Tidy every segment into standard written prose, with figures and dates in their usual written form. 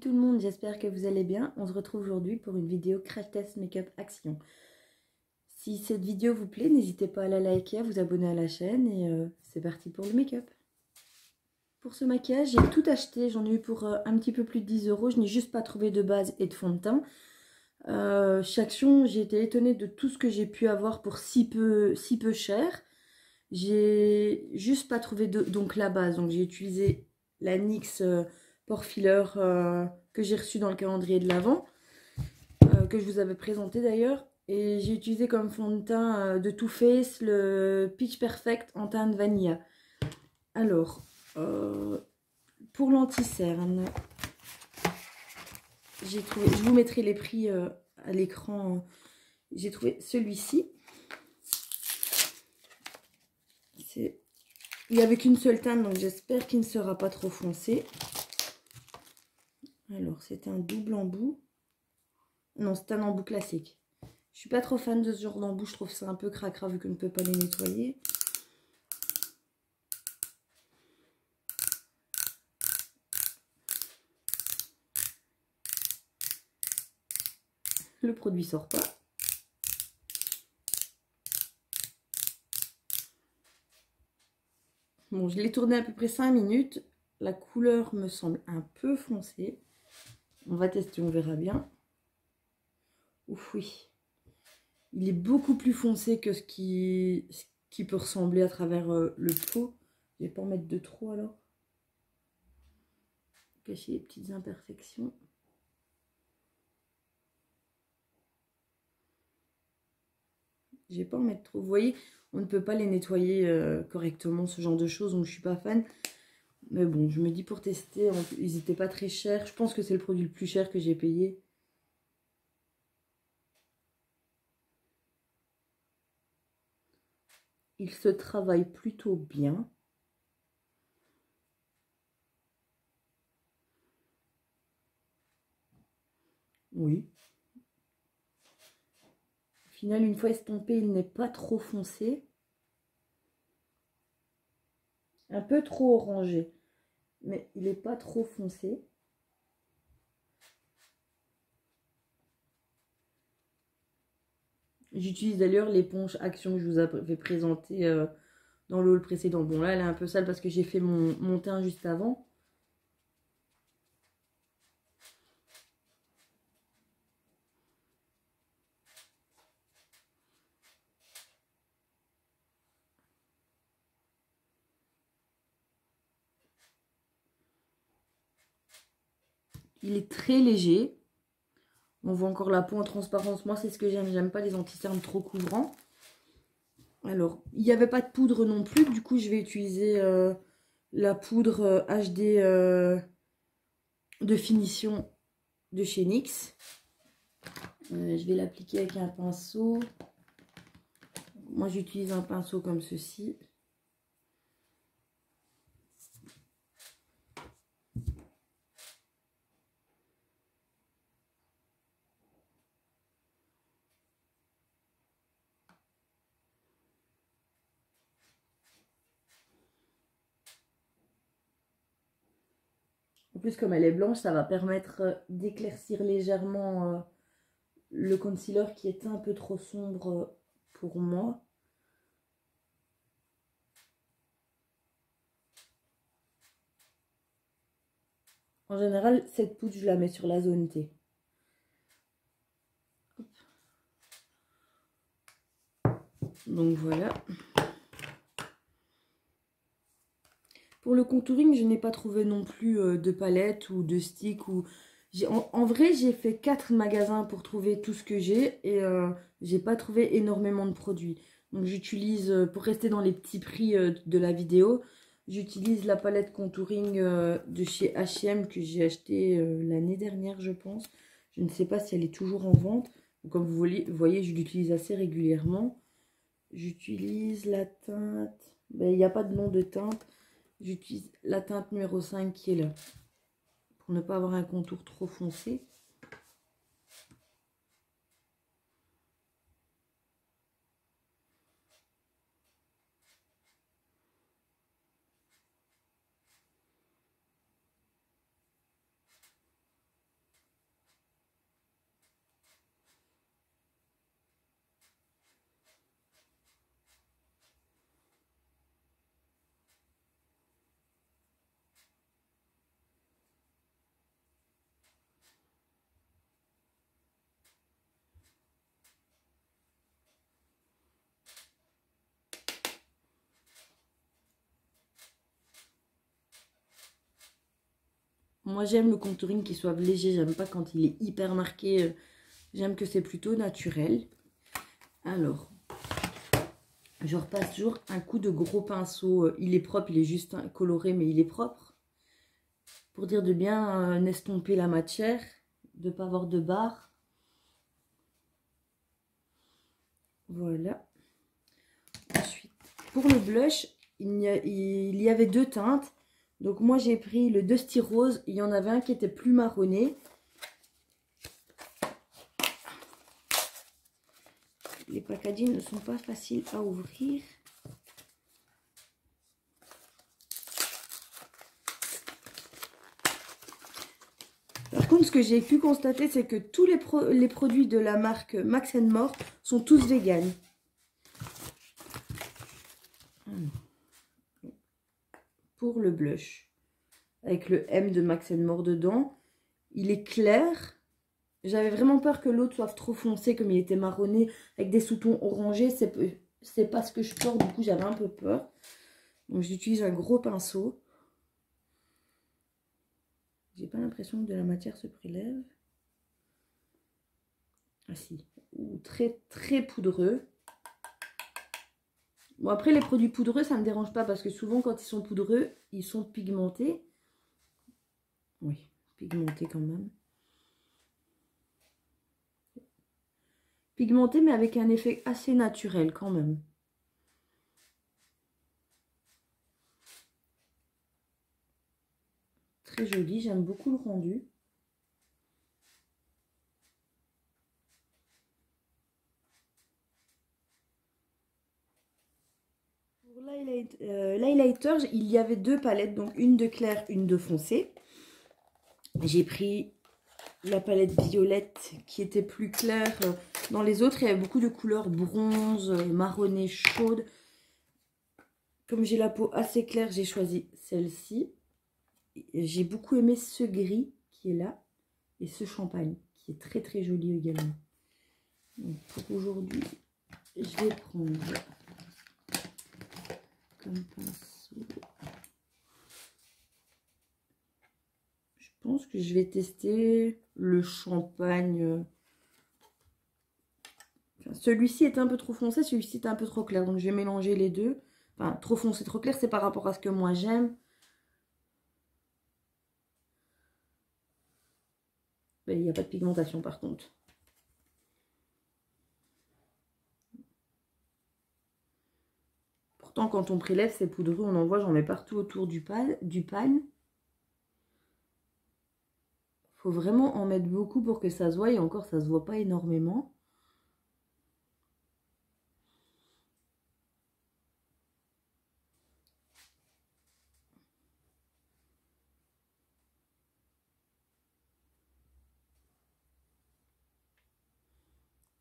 tout le monde, j'espère que vous allez bien. On se retrouve aujourd'hui pour une vidéo crash test make-up action. Si cette vidéo vous plaît, n'hésitez pas à la liker, à vous abonner à la chaîne et c'est parti pour le make-up. Pour ce maquillage, j'ai tout acheté, j'en ai eu pour un petit peu plus de 10 €. Je n'ai juste pas trouvé de base et de fond de teint. Chez Action, j'ai été étonnée de tout ce que j'ai pu avoir pour si peu cher. J'ai juste pas trouvé donc la base, donc j'ai utilisé la NYX Pore Filler que j'ai reçu dans le calendrier de l'Avent, que je vous avais présenté d'ailleurs. Et j'ai utilisé comme fond de teint de Too Faced le Peach Perfect en teinte vanilla. Alors, pour l'anti-cerne, j'ai trouvé, je vous mettrai les prix à l'écran, j'ai trouvé celui-ci. Il n'y avait qu'une seule teinte, donc j'espère qu'il ne sera pas trop foncé. Alors, c'est un double embout. Non, c'est un embout classique. Je suis pas trop fan de ce genre d'embout, je trouve ça un peu cracra vu qu'on ne peut pas les nettoyer. Le produit sort pas. Bon, je l'ai tourné à peu près 5 minutes. La couleur me semble un peu foncée. On va tester, on verra bien. Ouf, oui. Il est beaucoup plus foncé que ce qui peut ressembler à travers le pot. Je vais pas en mettre de trop alors. Cacher les petites imperfections. Je vais pas en mettre trop. Vous voyez, on ne peut pas les nettoyer correctement, ce genre de choses, donc je suis pas fan. Mais bon, je me dis pour tester, ils n'étaient pas très chers. Je pense que c'est le produit le plus cher que j'ai payé. Il se travaille plutôt bien. Oui. Au final, une fois estompé, il n'est pas trop foncé. Un peu trop orangé, mais il n'est pas trop foncé. J'utilise d'ailleurs l'éponge Action que je vous avais présentée dans le haul précédent. Bon, là, elle est un peu sale parce que j'ai fait mon teint juste avant. Il est très léger. On voit encore la peau en transparence. Moi, c'est ce que j'aime. J'aime pas les anti-cernes trop couvrants. Alors, il n'y avait pas de poudre non plus. Du coup, je vais utiliser la poudre HD de finition de chez NYX. Je vais l'appliquer avec un pinceau. Moi, j'utilise un pinceau comme ceci. En plus, comme elle est blanche, ça va permettre d'éclaircir légèrement le concealer qui est un peu trop sombre pour moi. En général, cette poudre, je la mets sur la zone T. Hop. Donc voilà. Pour le contouring, je n'ai pas trouvé non plus de palette ou de stick. En vrai, j'ai fait 4 magasins pour trouver tout ce que j'ai et j'ai pas trouvé énormément de produits. Donc j'utilise, pour rester dans les petits prix de la vidéo, j'utilise la palette contouring de chez H&M que j'ai acheté l'année dernière, je pense. Je ne sais pas si elle est toujours en vente. Donc, comme vous voyez, je l'utilise assez régulièrement. J'utilise la teinte... Ben, il n'y a pas de nom de teinte. J'utilise la teinte numéro 5 qui est là, pour ne pas avoir un contour trop foncé. Moi, j'aime le contouring qui soit léger. J'aime pas quand il est hyper marqué. J'aime que c'est plutôt naturel. Alors, je repasse toujours un coup de gros pinceau. Il est propre, il est juste coloré, mais il est propre. Pour dire de bien estomper la matière, de ne pas avoir de barre. Voilà. Ensuite, pour le blush, il y avait deux teintes. Donc moi j'ai pris le Dusty Rose. Il y en avait un qui était plus marronné. Les packagings ne sont pas faciles à ouvrir. Par contre, ce que j'ai pu constater, c'est que tous les produits de la marque Max & More sont tous véganes. Pour le blush, avec le M de Max & More dedans, il est clair. J'avais vraiment peur que l'autre soit trop foncé, comme il était marronné, avec des sous-tons orangés. C'est pas ce que je porte, du coup j'avais un peu peur. Donc j'utilise un gros pinceau. J'ai pas l'impression que de la matière se prélève. Ah si, ou très très poudreux. Bon, après les produits poudreux ça me dérange pas parce que souvent quand ils sont poudreux, ils sont pigmentés. Oui, pigmentés quand même. Pigmentés mais avec un effet assez naturel quand même. Très joli, j'aime beaucoup le rendu. Pour l'highlighter, il y avait deux palettes, donc une de clair, une de foncé. J'ai pris la palette violette qui était plus claire. Dans les autres, il y avait beaucoup de couleurs bronze, marronnées chaudes. Comme j'ai la peau assez claire, j'ai choisi celle-ci. J'ai beaucoup aimé ce gris qui est là et ce champagne qui est très très joli également. Donc pour aujourd'hui, je vais prendre comme pinceau. Je pense que je vais tester le champagne. Enfin, celui-ci est un peu trop foncé, celui-ci est un peu trop clair. Donc je vais mélanger les deux. Enfin, trop foncé, trop clair, c'est par rapport à ce que moi j'aime. Il n'y a pas de pigmentation par contre. Pourtant, quand on prélève, c'est poudreux, on en voit, j'en mets partout autour du pan. Faut vraiment en mettre beaucoup pour que ça se voie, et encore, ça se voit pas énormément.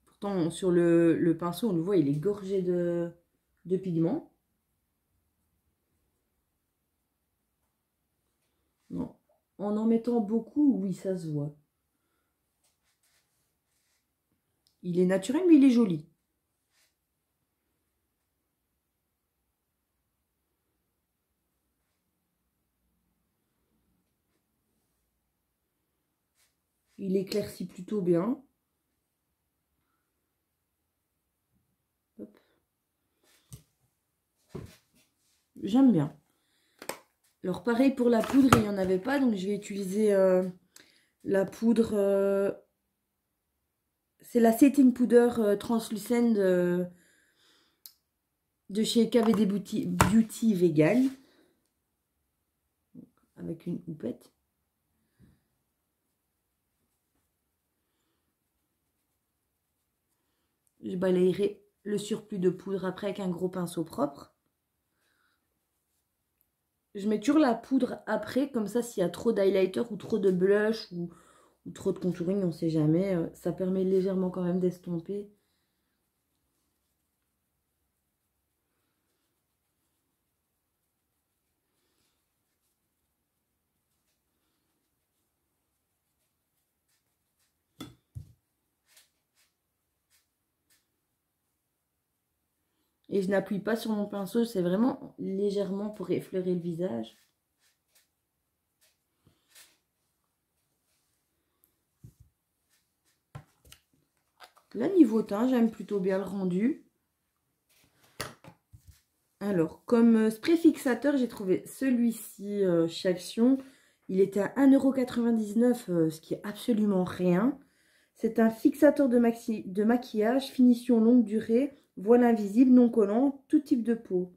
Pourtant, sur le pinceau, on le voit, il est gorgé de pigments. Non. En mettant beaucoup, oui, ça se voit. Il est naturel, mais il est joli. Il éclaircit plutôt bien. J'aime bien. Alors pareil pour la poudre, il n'y en avait pas, donc je vais utiliser la poudre. C'est la setting powder translucent de chez KVD Beauty Vegan. Avec une houppette. Je balayerai le surplus de poudre après avec un gros pinceau propre. Je mets toujours la poudre après, comme ça s'il y a trop d'highlighter ou trop de blush ou trop de contouring, on ne sait jamais. Ça permet légèrement quand même d'estomper. Et je n'appuie pas sur mon pinceau, c'est vraiment légèrement pour effleurer le visage. Là, niveau teint, j'aime plutôt bien le rendu. Alors, comme spray fixateur, j'ai trouvé celui-ci chez Action. Il était à 1,99 €, ce qui est absolument rien. C'est un fixateur de maquillage, finition longue durée, voile invisible, non collant, tout type de peau.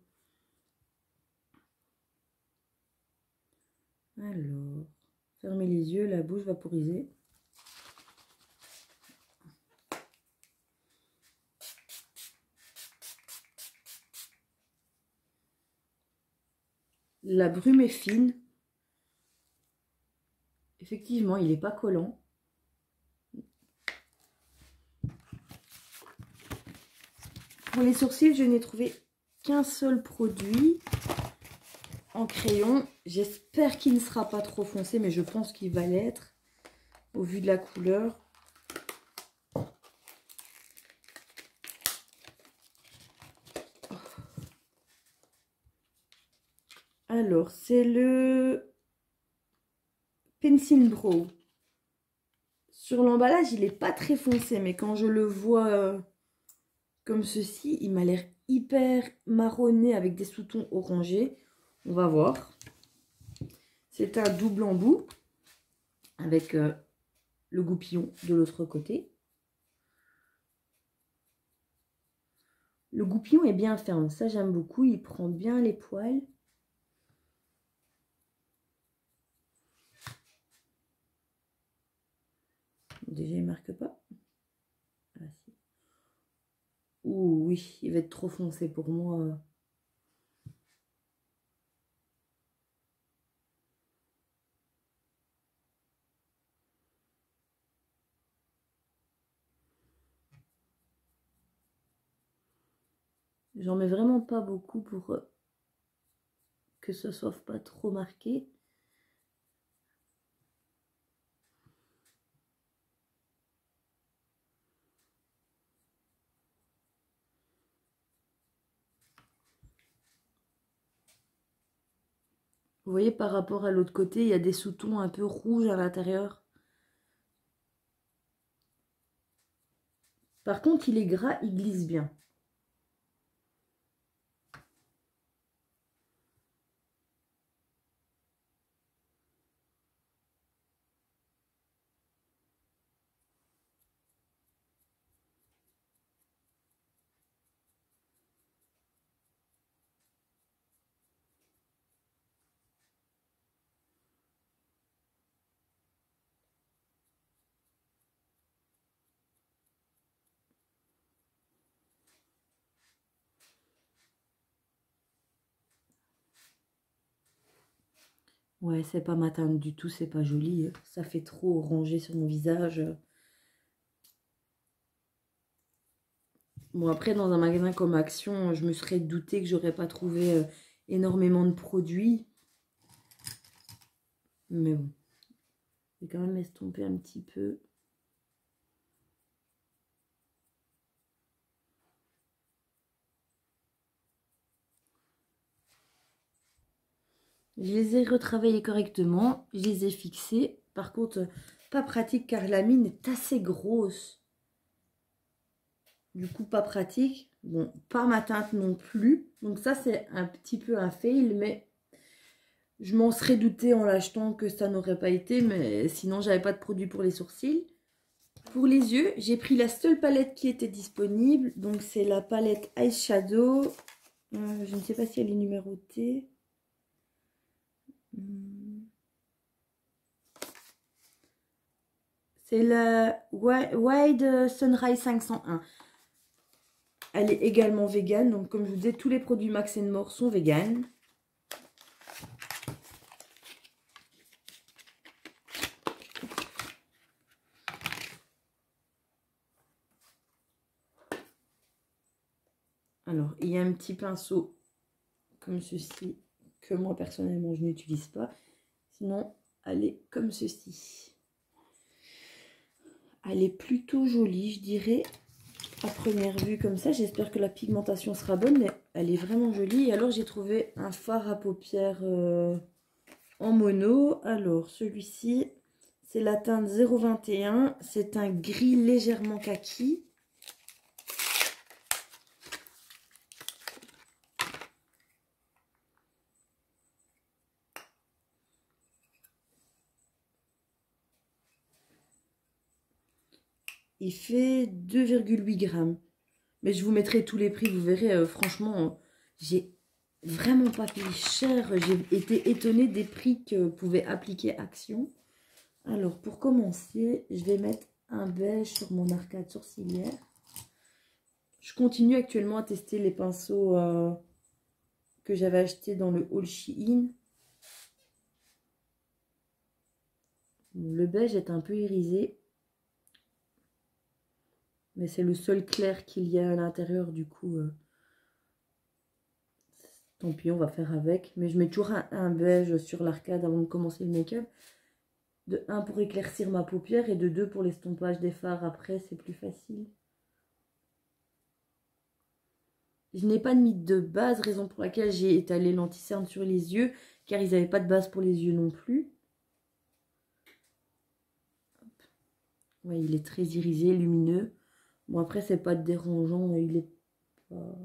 Alors, fermez les yeux, la bouche vaporisée. La brume est fine. Effectivement, il n'est pas collant. Pour les sourcils, je n'ai trouvé qu'un seul produit en crayon. J'espère qu'il ne sera pas trop foncé, mais je pense qu'il va l'être au vu de la couleur. Alors, c'est le Pencil Brow. Sur l'emballage, il n'est pas très foncé, mais quand je le vois comme ceci, il m'a l'air hyper marronné avec des sous-tons orangés. On va voir. C'est un double embout avec le goupillon de l'autre côté. Le goupillon est bien ferme, ça j'aime beaucoup, il prend bien les poils. Déjà il ne marque pas. Ah, si. Ouh oui, il va être trop foncé pour moi. J'en mets vraiment pas beaucoup pour que ce soit pas trop marqué. Vous voyez, par rapport à l'autre côté, il y a des sous-tons un peu rouges à l'intérieur. Par contre, il est gras, il glisse bien. Ouais, c'est pas ma teinte du tout, c'est pas joli. Ça fait trop orangé sur mon visage. Bon, après, dans un magasin comme Action, je me serais douté que j'aurais pas trouvé énormément de produits. Mais bon, je vais quand même estomper un petit peu. Je les ai retravaillés correctement, je les ai fixés. Par contre, pas pratique car la mine est assez grosse. Du coup, pas pratique. Bon, pas ma teinte non plus. Donc ça, c'est un petit peu un fail, mais je m'en serais douté en l'achetant que ça n'aurait pas été. Mais sinon, j'avais pas de produit pour les sourcils. Pour les yeux, j'ai pris la seule palette qui était disponible. Donc, c'est la palette Eyeshadow. Je ne sais pas si elle est numérotée. C'est la Wide Sunrise 501. Elle est également végane. Donc, comme je vous disais, tous les produits Max & More sont véganes. Alors, il y a un petit pinceau comme ceci que moi, personnellement, je n'utilise pas. Sinon, elle est comme ceci. Elle est plutôt jolie, je dirais, à première vue comme ça. J'espère que la pigmentation sera bonne, mais elle est vraiment jolie. Et alors, j'ai trouvé un fard à paupières en mono. Alors, celui-ci, c'est la teinte 021. C'est un gris légèrement kaki. Il fait 2,8 grammes. Mais je vous mettrai tous les prix, vous verrez, franchement, j'ai vraiment pas payé cher. J'ai été étonnée des prix que pouvait appliquer Action. Alors, pour commencer, je vais mettre un beige sur mon arcade sourcilière. Je continue actuellement à tester les pinceaux que j'avais achetés dans le haul Shein. Le beige est un peu irisé. Mais c'est le seul clair qu'il y a à l'intérieur, du coup, tant pis, on va faire avec. Mais je mets toujours un beige sur l'arcade avant de commencer le make-up. De 1 pour éclaircir ma paupière et de 2 pour l'estompage des fards. Après, c'est plus facile. Je n'ai pas mis de base, raison pour laquelle j'ai étalé l'anti-cerne sur les yeux, car ils n'avaient pas de base pour les yeux non plus. Ouais, il est très irisé, lumineux. Bon, après, c'est pas dérangeant, il est pas...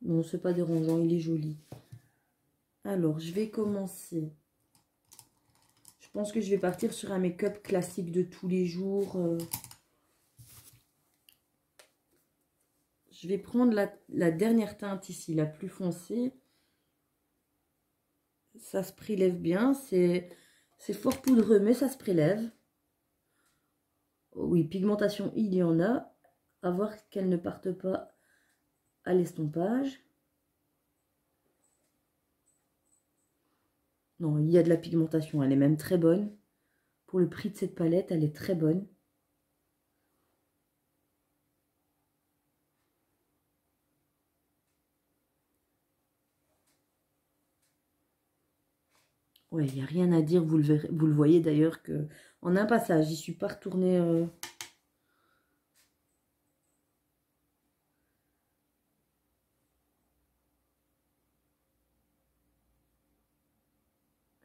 Non, c'est pas dérangeant, il est joli. Alors, je vais commencer. Je pense que je vais partir sur un make-up classique de tous les jours. Je vais prendre la dernière teinte ici, la plus foncée. Ça se prélève bien. C'est fort poudreux, mais ça se prélève. Oui, pigmentation, il y en a. À voir qu'elle ne parte pas à l'estompage. Non, il y a de la pigmentation. Elle est même très bonne. Pour le prix de cette palette, elle est très bonne. Ouais, il n'y a rien à dire. Vous le voyez d'ailleurs que en un passage, j'y suis pas retournée...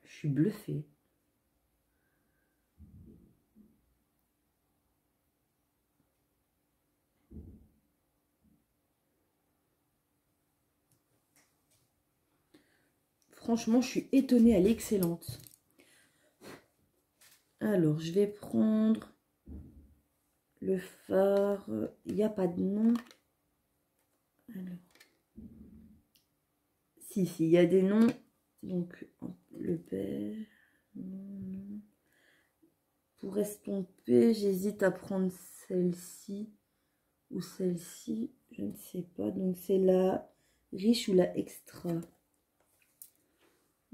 Je suis bluffée. Franchement, je suis étonnée, elle est excellente. Alors, je vais prendre le fard. Il n'y a pas de nom. Alors. Si, il y a des noms. Donc, le beige. Pour estomper, j'hésite à prendre celle-ci ou celle-ci. Je ne sais pas. Donc, c'est la riche ou la extra.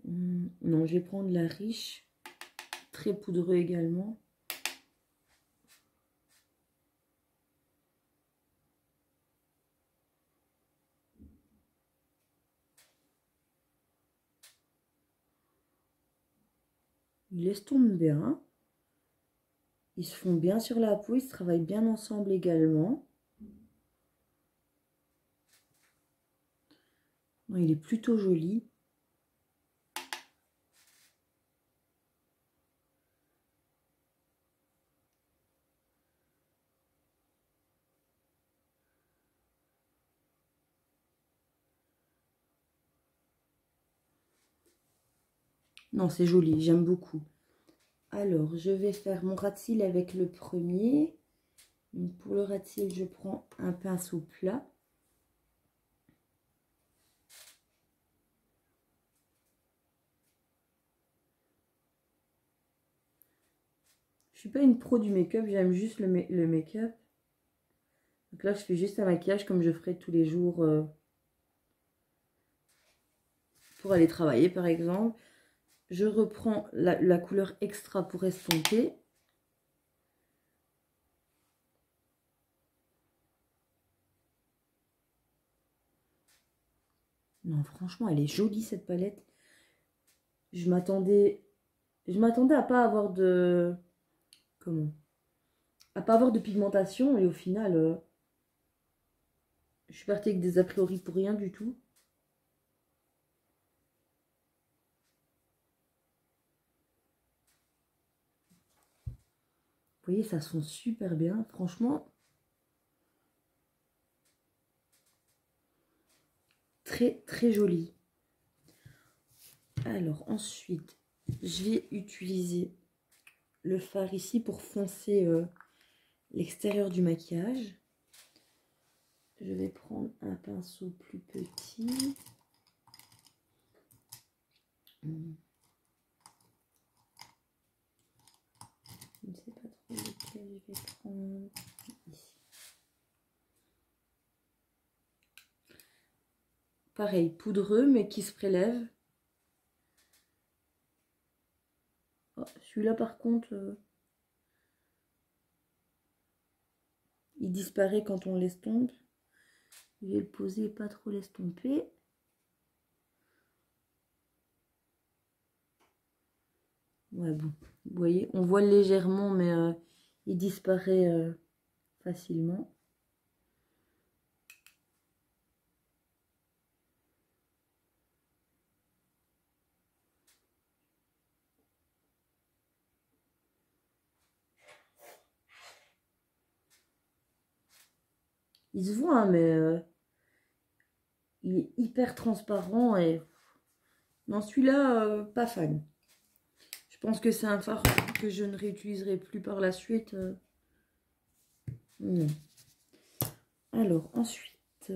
Non, je vais prendre la riche. Très poudreux également. Ils estompent bien. Ils se font bien sur la peau. Ils se travaillent bien ensemble également. Non, il est plutôt joli. Non, c'est joli, j'aime beaucoup. Alors, je vais faire mon ras de cils avec le premier. Donc, pour le ras de cils, je prends un pinceau plat. Je suis pas une pro du make-up, j'aime juste le make-up. Donc là, je fais juste un maquillage comme je ferais tous les jours pour aller travailler, par exemple. Je reprends la couleur extra pour estomper. Non, franchement, elle est jolie cette palette. Je m'attendais à pas avoir de... Comment? À pas avoir de pigmentation et au final, je suis partie avec des a priori pour rien du tout. Vous voyez, ça sent super bien, franchement. Très, très joli. Alors, ensuite, je vais utiliser le fard ici pour foncer l'extérieur du maquillage. Je vais prendre un pinceau plus petit. Je ne sais pas trop lequel je vais prendre. Ici. Pareil, poudreux mais qui se prélève. Oh, celui-là par contre, il disparaît quand on l'estompe. Je vais le poser et pas trop l'estomper. Ouais, bon, vous voyez, on voit légèrement, mais il disparaît facilement. Il se voit, hein, mais il est hyper transparent et non, celui-là, pas fan. Je pense que c'est un fard que je ne réutiliserai plus par la suite. Non. Alors, ensuite,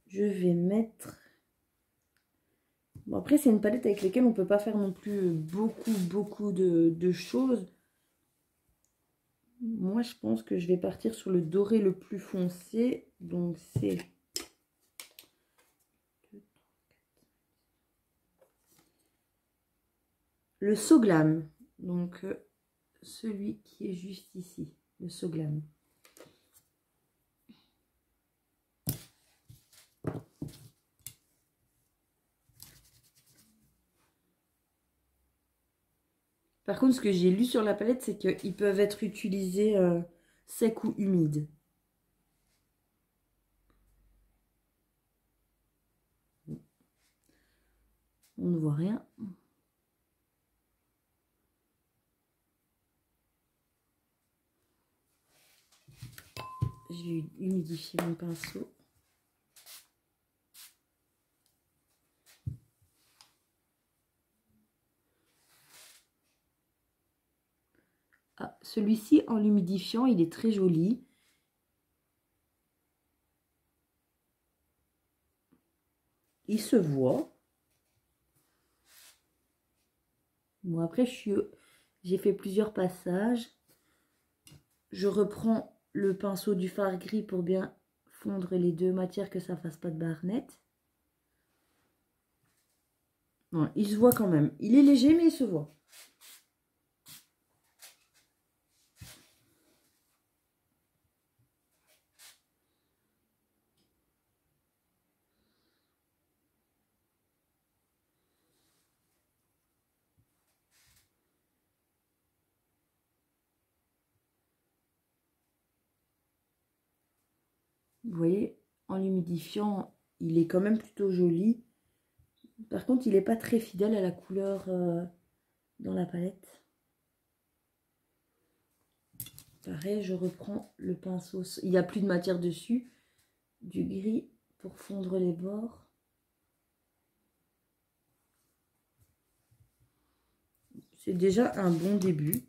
je vais mettre... Bon, après, c'est une palette avec laquelle on ne peut pas faire non plus beaucoup de choses. Moi, je pense que je vais partir sur le doré le plus foncé. Donc, c'est... le So Glam. Donc, celui qui est juste ici. Le So Glam. Par contre, ce que j'ai lu sur la palette, c'est qu'ils peuvent être utilisés secs ou humides. On ne voit rien. J'ai humidifié mon pinceau. Ah, celui-ci, en l'humidifiant, il est très joli. Il se voit. Bon, après, j'ai fait plusieurs passages. Je reprends le pinceau du fard gris pour bien fondre les deux matières, que ça ne fasse pas de barre nette. Non, il se voit quand même. Il est léger, mais il se voit. Vous voyez, en l'humidifiant, il est quand même plutôt joli. Par contre, il n'est pas très fidèle à la couleur dans la palette. Pareil, je reprends le pinceau. Il n'y a plus de matière dessus. Du gris pour fondre les bords. C'est déjà un bon début.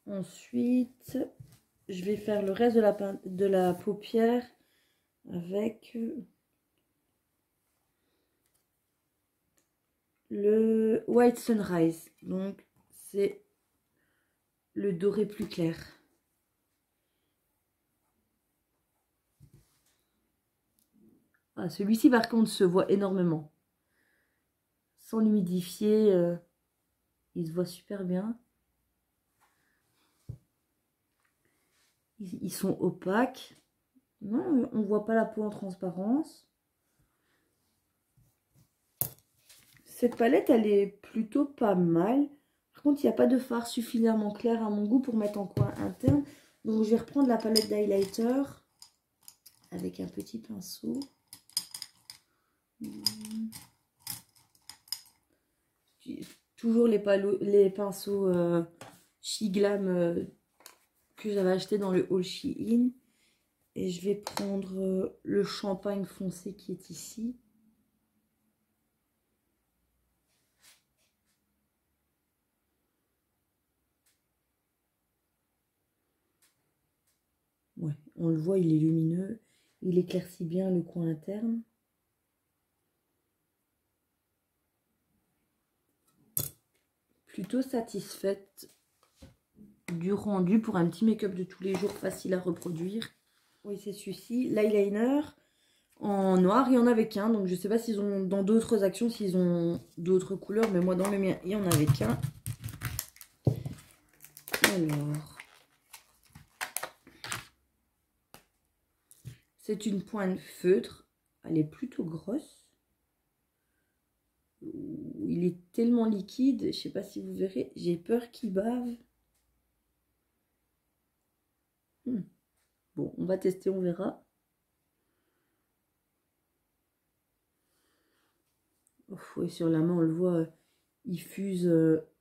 Ensuite, je vais faire le reste de la paupière avec le White Sunrise. Donc, c'est le doré plus clair. Ah, celui-ci, par contre, se voit énormément. Sans l'humidifier, il se voit super bien. Ils sont opaques. Non, on ne voit pas la peau en transparence. Cette palette, elle est plutôt pas mal. Par contre, il n'y a pas de fard suffisamment clair à mon goût pour mettre en coin interne. Donc, je vais reprendre la palette d'highlighter avec un petit pinceau. Toujours les pinceaux Shiglam que j'avais acheté dans le haul Shein. Et je vais prendre le champagne foncé qui est ici. Ouais, on le voit, il est lumineux. Il éclaircit bien le coin interne. Plutôt satisfaite du rendu pour un petit make-up de tous les jours facile à reproduire. Oui, c'est celui-ci. L'eyeliner en noir, il y en avait qu'un. Donc je sais pas s'ils ont dans d'autres actions, s'ils ont d'autres couleurs. Mais moi dans le mien, il y en avait qu'un. Alors, c'est une pointe feutre. Elle est plutôt grosse. Il est tellement liquide. Je sais pas si vous verrez. J'ai peur qu'il bave. Bon, on va tester, on verra. Oh, et sur la main, on le voit, il fuse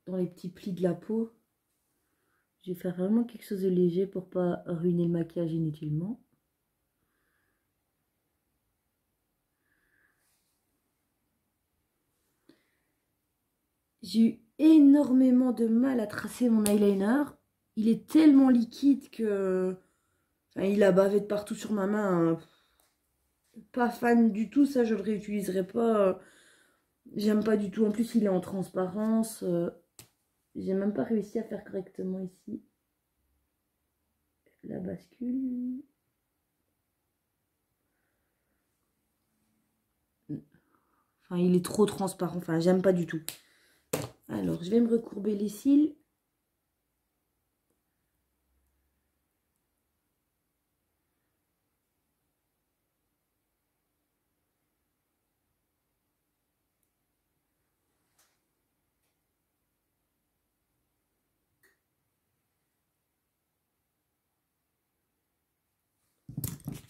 dans les petits plis de la peau. Je vais faire vraiment quelque chose de léger pour pas ruiner le maquillage inutilement. J'ai eu énormément de mal à tracer mon eyeliner. Il est tellement liquide que... Enfin, il a bavé de partout sur ma main. Pas fan du tout, ça je le réutiliserai pas. J'aime pas du tout. En plus, il est en transparence. J'ai même pas réussi à faire correctement ici. La bascule. Enfin, il est trop transparent. Enfin, j'aime pas du tout. Alors, je vais me recourber les cils.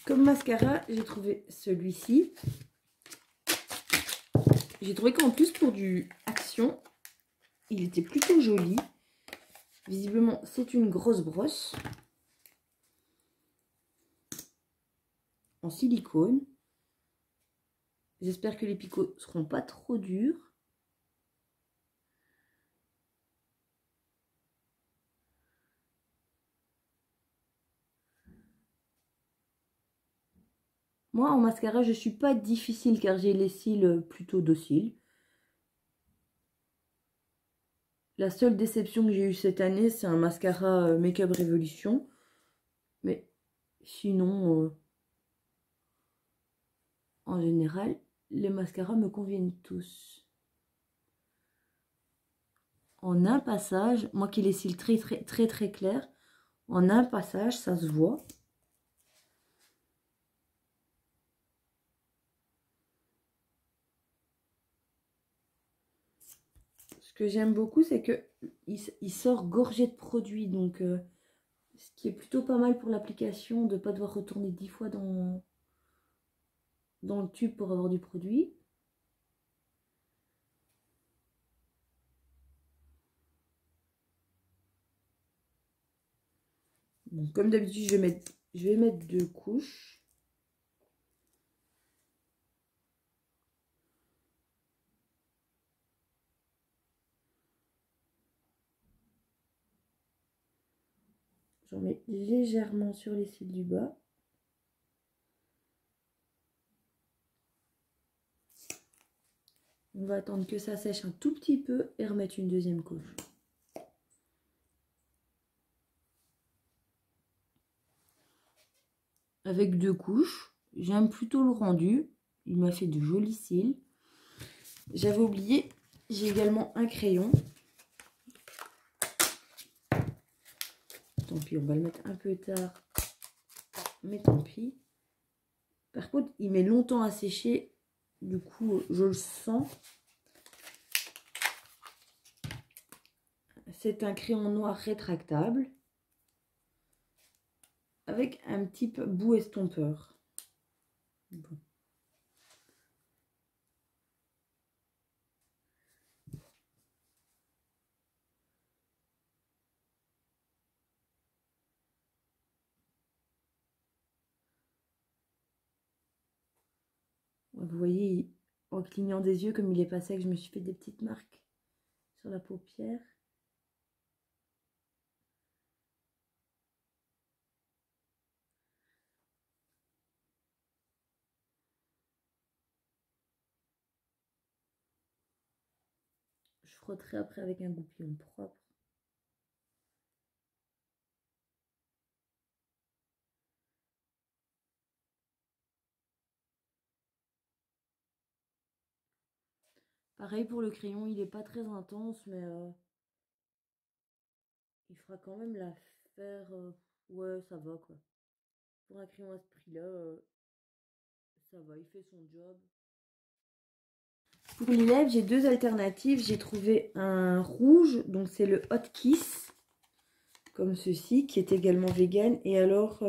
Comme mascara, j'ai trouvé celui-ci. J'ai trouvé qu'en plus, pour du Action, il était plutôt joli. Visiblement, c'est une grosse brosse en silicone. J'espère que les picots seront pas trop durs. Moi, en mascara, je suis pas difficile car j'ai les cils plutôt dociles. La seule déception que j'ai eue cette année, c'est un mascara Make Up Revolution. Mais sinon, en général, les mascaras me conviennent tous. En un passage, moi qui ai les cils très clairs, en un passage, ça se voit. Ce que j'aime beaucoup, c'est que il sort gorgé de produit. Donc, ce qui est plutôt pas mal pour l'application, de ne pas devoir retourner 10 fois dans le tube pour avoir du produit. Bon, comme d'habitude, je vais mettre 2 couches. J'en mets légèrement sur les cils du bas. On va attendre que ça sèche un tout petit peu et remettre une deuxième couche. Avec 2 couches, j'aime plutôt le rendu. Il m'a fait de jolis cils. J'avais oublié, j'ai également un crayon. Tant pis, on va le mettre un peu tard. Mais tant pis. Par contre, il met longtemps à sécher. Du coup, je le sens. C'est un crayon noir rétractable. Avec un petit bout estompeur. Bon. Vous voyez, en clignant des yeux, comme il est pas sec, je me suis fait des petites marques sur la paupière. frotterai après avec un goupillon propre. Pareil pour le crayon, il n'est pas très intense, mais il fera quand même l'affaire. Ouais, ça va quoi. Pour un crayon à ce prix-là, ça va, il fait son job. Pour les lèvres, j'ai deux alternatives. J'ai trouvé un rouge, donc c'est le Hot Kiss, comme ceci, qui est également vegan. Et alors,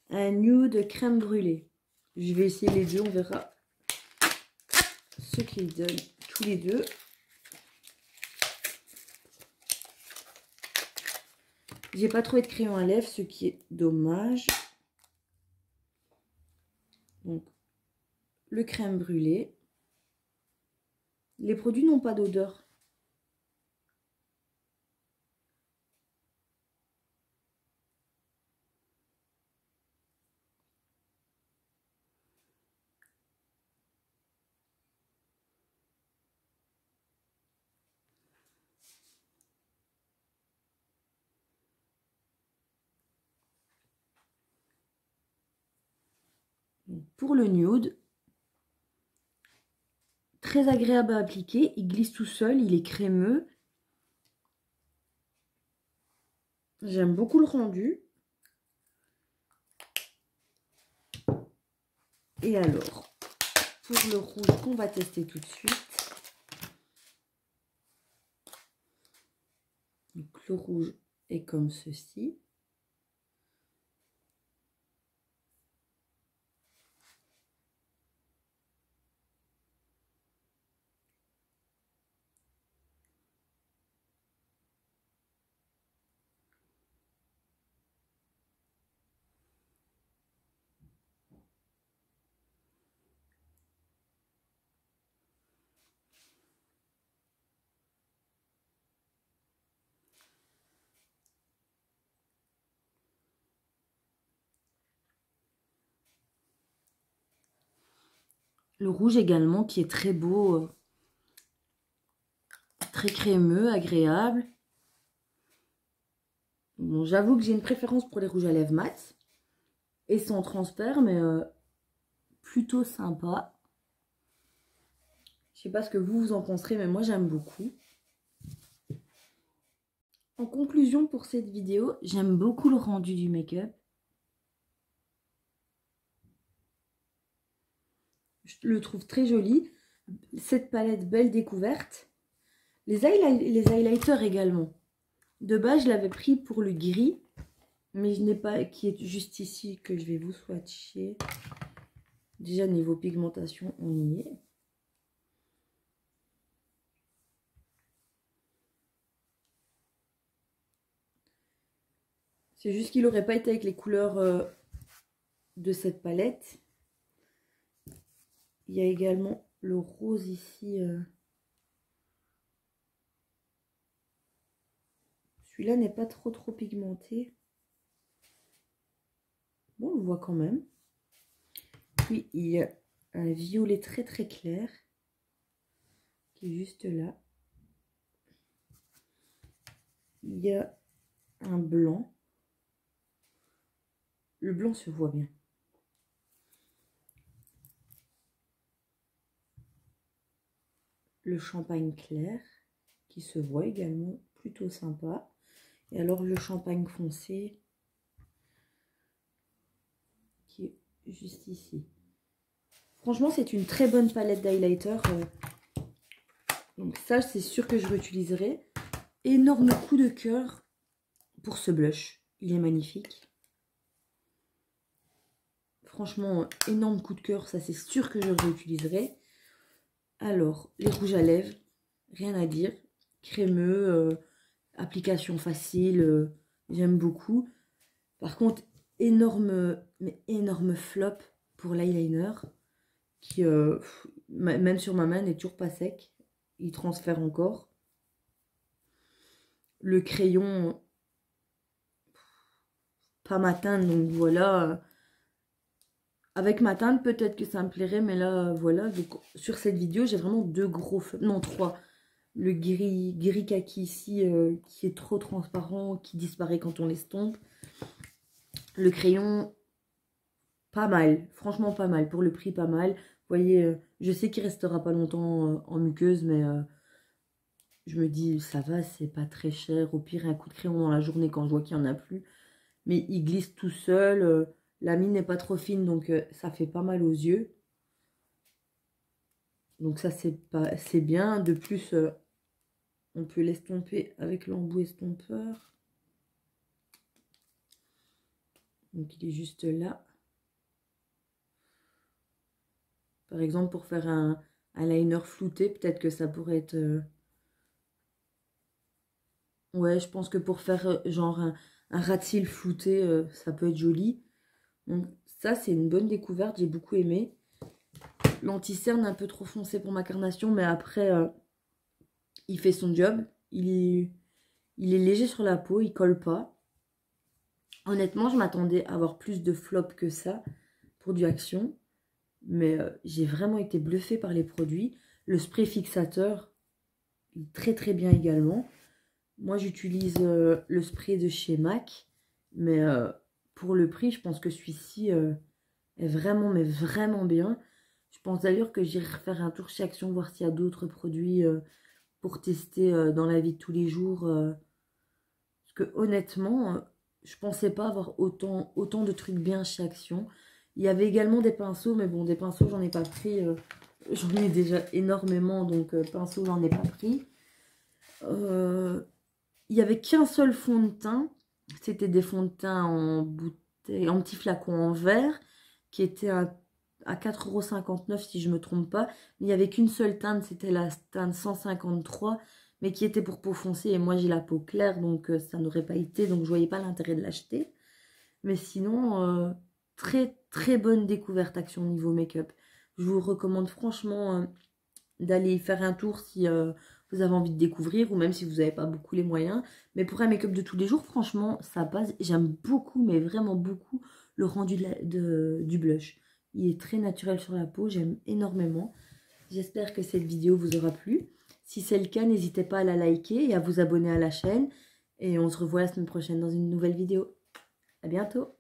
un nude crème brûlée. Je vais essayer les deux, on verra ce qu'ils donnent tous les deux. J'ai pas trouvé de crayon à lèvres, ce qui est dommage. Donc, le crème brûlée. Les produits n'ont pas d'odeur. Donc, pour le nude, très agréable à appliquer, il glisse tout seul, il est crémeux. J'aime beaucoup le rendu. Et alors, pour le rouge qu'on va tester tout de suite. Donc, le rouge est comme ceci. Le rouge également qui est très beau, très crémeux, agréable. Bon, j'avoue que j'ai une préférence pour les rouges à lèvres mat et sans transfert, mais plutôt sympa. Je sais pas ce que vous en penserez, mais moi j'aime beaucoup. En conclusion pour cette vidéo, j'aime beaucoup le rendu du make-up. Je le trouve très joli. Cette palette, belle découverte. Les highlighters également. De base, je l'avais pris pour le gris, mais je n'ai pas, qui est juste ici, que je vais vous swatcher. Déjà, niveau pigmentation, on y est. C'est juste qu'il n'aurait pas été avec les couleurs de cette palette. Il y a également le rose ici. Celui-là n'est pas trop pigmenté. Bon, on le voit quand même. Puis il y a un violet très clair qui est juste là. Il y a un blanc. Le blanc se voit bien. Le champagne clair qui se voit également, plutôt sympa. Et alors le champagne foncé qui est juste ici. Franchement, c'est une très bonne palette d'highlighter. Donc ça, c'est sûr que je réutiliserai. Énorme coup de cœur pour ce blush. Il est magnifique. Franchement, énorme coup de cœur. Ça, c'est sûr que je le réutiliserai. Alors, les rouges à lèvres, rien à dire. Crémeux, application facile, j'aime beaucoup. Par contre, énorme flop pour l'eyeliner qui, même sur ma main, n'est toujours pas sec. Il transfère encore. Le crayon, pas ma teinte, donc voilà. Avec ma teinte, peut-être que ça me plairait, mais là, voilà. Donc, sur cette vidéo, j'ai vraiment deux gros flops, non, trois. le gris kaki ici qui est trop transparent, qui disparaît quand on l'estompe. Le crayon, pas mal, franchement pas mal, pour le prix pas mal. Vous voyez, je sais qu'il restera pas longtemps en muqueuse, mais je me dis ça va, c'est pas très cher. Au pire, un coup de crayon dans la journée quand je vois qu'il n'y en a plus. Mais il glisse tout seul, la mine n'est pas trop fine, donc ça fait pas mal aux yeux. Donc ça c'est bien. De plus, on peut l'estomper avec l'embout estompeur. Donc il est juste là. Par exemple, pour faire un liner flouté, peut-être que ça pourrait être... Ouais, je pense que pour faire genre un ras de cils flouté, ça peut être joli. Donc ça, c'est une bonne découverte, j'ai beaucoup aimé. L'anti-cerne un peu trop foncé pour ma carnation, mais après, il fait son job. Il est léger sur la peau, il colle pas. Honnêtement, je m'attendais à avoir plus de flop que ça pour du Action. Mais j'ai vraiment été bluffée par les produits. Le spray fixateur, il est très très bien également. Moi, j'utilise le spray de chez MAC. Mais pour le prix, je pense que celui-ci est vraiment, mais vraiment bien. Je pense d'ailleurs que j'irai refaire un tour chez Action, voir s'il y a d'autres produits pour tester dans la vie de tous les jours. Parce que honnêtement, je pensais pas avoir autant de trucs bien chez Action. Il y avait également des pinceaux, mais bon, des pinceaux, j'en ai pas pris. J'en ai déjà énormément, donc pinceaux, j'en ai pas pris. Il n'y avait qu'un seul fond de teint. C'était des fonds de teint en bouteille, en petit flacon en verre, qui était à 4,59 € si je ne me trompe pas. Mais il n'y avait qu'une seule teinte, c'était la teinte 153, mais qui était pour peau foncée. Et moi, j'ai la peau claire, donc ça n'aurait pas été. Donc, je ne voyais pas l'intérêt de l'acheter. Mais sinon, très, très bonne découverte Action niveau make-up. Je vous recommande franchement d'aller faire un tour si vous avez envie de découvrir, ou même si vous n'avez pas beaucoup les moyens. Mais pour un make-up de tous les jours, franchement, ça passe. J'aime beaucoup, mais vraiment beaucoup, le rendu du blush. Il est très naturel sur la peau, j'aime énormément. J'espère que cette vidéo vous aura plu. Si c'est le cas, n'hésitez pas à la liker et à vous abonner à la chaîne. Et on se revoit la semaine prochaine dans une nouvelle vidéo. À bientôt!